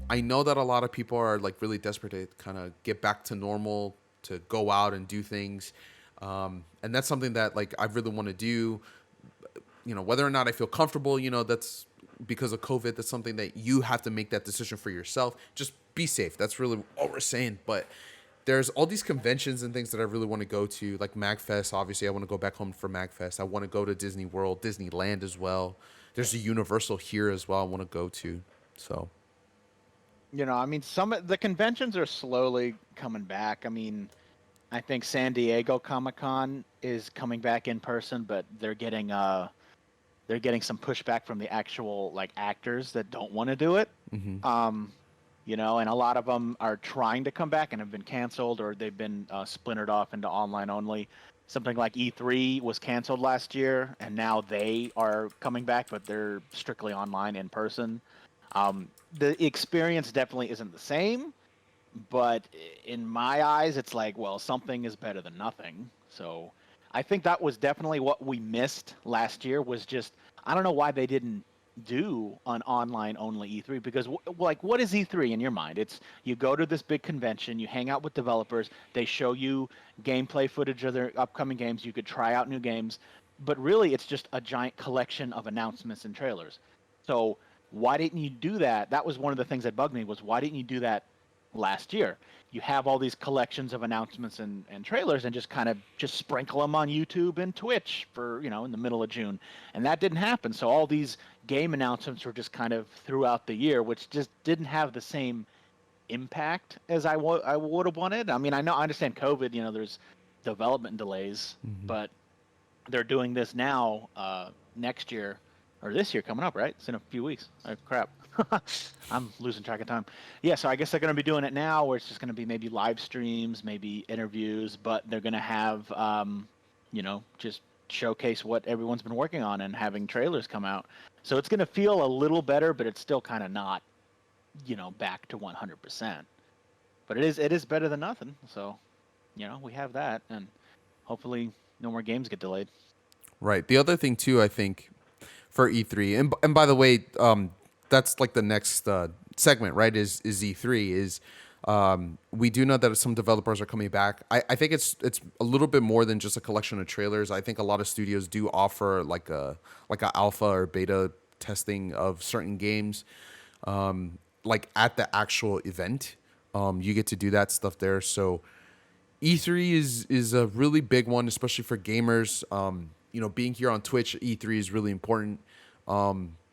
I know that a lot of people are like really desperate to kind of get back to normal, to go out and do things, and that's something that like I really want to do. Whether or not I feel comfortable, that's because of COVID. That's something that you have to make that decision for yourself. Just be safe. That's really all we're saying. But there's all these conventions and things that I really want to go to, like MagFest. Obviously, I want to go back home for MagFest. I want to go to Disney World, Disneyland as well. There's a Universal here as well. I want to go to. So I mean, some of the conventions are slowly coming back. I mean, I think San Diego Comic-Con is coming back in person, but they're getting some pushback from the actual like actors that don't want to do it. Um, and a lot of them are trying to come back and have been canceled or they've been splintered off into online only. Something like E3 was canceled last year, and now they are coming back, but they're strictly online in person. The experience definitely isn't the same, but in my eyes, it's like, well, something is better than nothing. So I think that was definitely what we missed last year was just, I don't know why they didn't do an online only E3 because like what is E3 in your mind? It's you go to this big convention, you hang out with developers, they show you gameplay footage of their upcoming games, you could try out new games, but really it's just a giant collection of announcements and trailers. So why didn't you do that? That was one of the things that bugged me was why didn't you do that last year? You have all these collections of announcements and trailers and just kind of just sprinkle them on YouTube and Twitch for, in the middle of June. And that didn't happen. So all these game announcements were just kind of throughout the year, which just didn't have the same impact as I would have wanted. I mean, I understand COVID, there's development delays, but they're doing this now next year or this year coming up, right? It's in a few weeks. Oh, crap. I'm losing track of time. Yeah, so I guess they're going to be doing it now where it's just going to be maybe live streams, maybe interviews, but they're going to have, just showcase what everyone's been working on and having trailers come out. So it's going to feel a little better, but it's still kind of not, back to 100%. But it is better than nothing. So, we have that and hopefully no more games get delayed. right. The other thing too, I think, for E3, and by the way, that's like the next segment, right? Is E3 is we do know that some developers are coming back. I think it's a little bit more than just a collection of trailers. I think a lot of studios do offer like a alpha or beta testing of certain games, like at the actual event. You get to do that stuff there. So E3 is a really big one, especially for gamers. Being here on Twitch, E3 is really important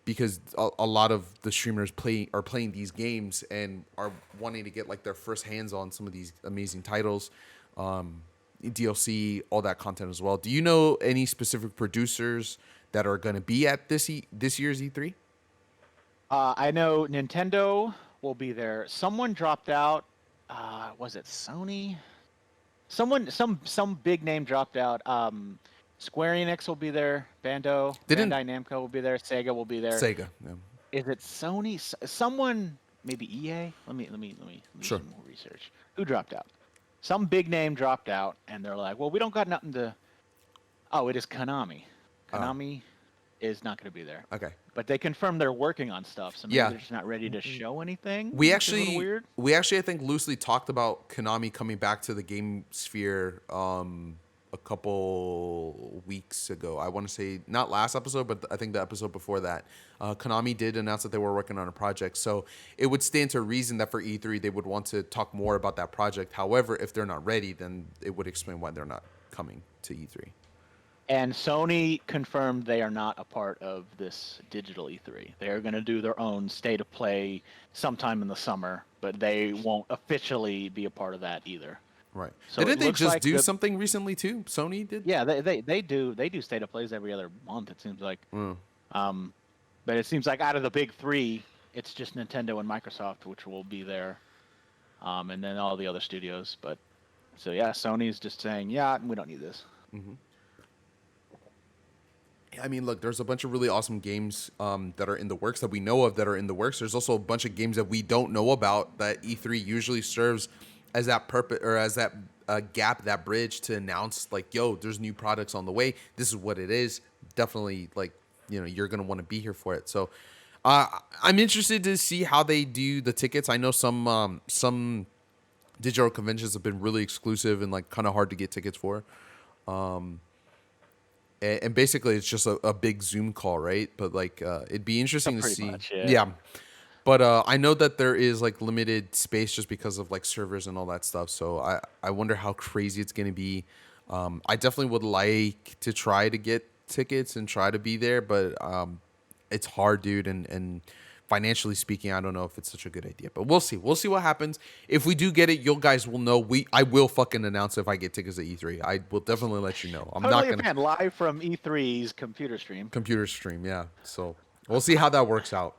because a lot of the streamers are playing these games and are wanting to get like their first hands on some of these amazing titles, DLC, all that content as well. Do you know any specific producers that are going to be at this year's E3? I know Nintendo will be there. Someone dropped out. Was it Sony? Some big name dropped out. Square Enix will be there. Didn't Bandai Namco will be there. Sega will be there. Sega? Yeah. Is it Sony? Someone, maybe EA. Let me do Sure. some more research. Who dropped out? Some big name dropped out, and they're like, "Well, we don't got nothing to." Oh, it is Konami. Oh, Konami is not going to be there, okay. but they confirmed they're working on stuff, so maybe Yeah, they're just not ready to show anything, we which is a little actually weird. we actually I think loosely talked about Konami coming back to the game sphere a couple weeks ago. I want to say not last episode, but I think the episode before that. Konami did announce that they were working on a project, so it would stand to reason that for E3 they would want to talk more about that project. However, if they're not ready, then it would explain why they're not coming to E3. And Sony confirmed they are not a part of this digital E3. They are going to do their own state of play sometime in the summer, but they won't officially be a part of that either. Right. So it Didn't they looks just like do something recently too? Sony did? yeah, they do state of plays every other month. It seems like, Mm. um, but it seems like out of the big three, it's just Nintendo and Microsoft which will be there, and then all the other studios. But so yeah, Sony's just saying, yeah, we don't need this. I mean, look, there's a bunch of really awesome games that are in the works that we know of that are in the works. There's also a bunch of games that we don't know about that E3 usually serves as that purpose or as that gap, that bridge to announce like, yo, there's new products on the way. This is what it is. Definitely, like, you're gonna want to be here for it. So, I'm interested to see how they do the tickets. I know some digital conventions have been really exclusive and like kind of hard to get tickets for. And basically it's just a big Zoom call, right? But like it'd be interesting to Pretty see. much, yeah. Yeah. But I know that there is like limited space just because of like servers and all that stuff. So I wonder how crazy it's going to be. I definitely would like to try to get tickets and try to be there, but it's hard, dude. And financially speaking, I don't know if it's such a good idea. But we'll see. We'll see what happens. If we do get it, you guys will know. I will fucking announce if I get tickets at E3. I will definitely let you know. I'm not Totally a gonna fan live from E3's computer stream. computer stream. Yeah. So we'll see how that works out.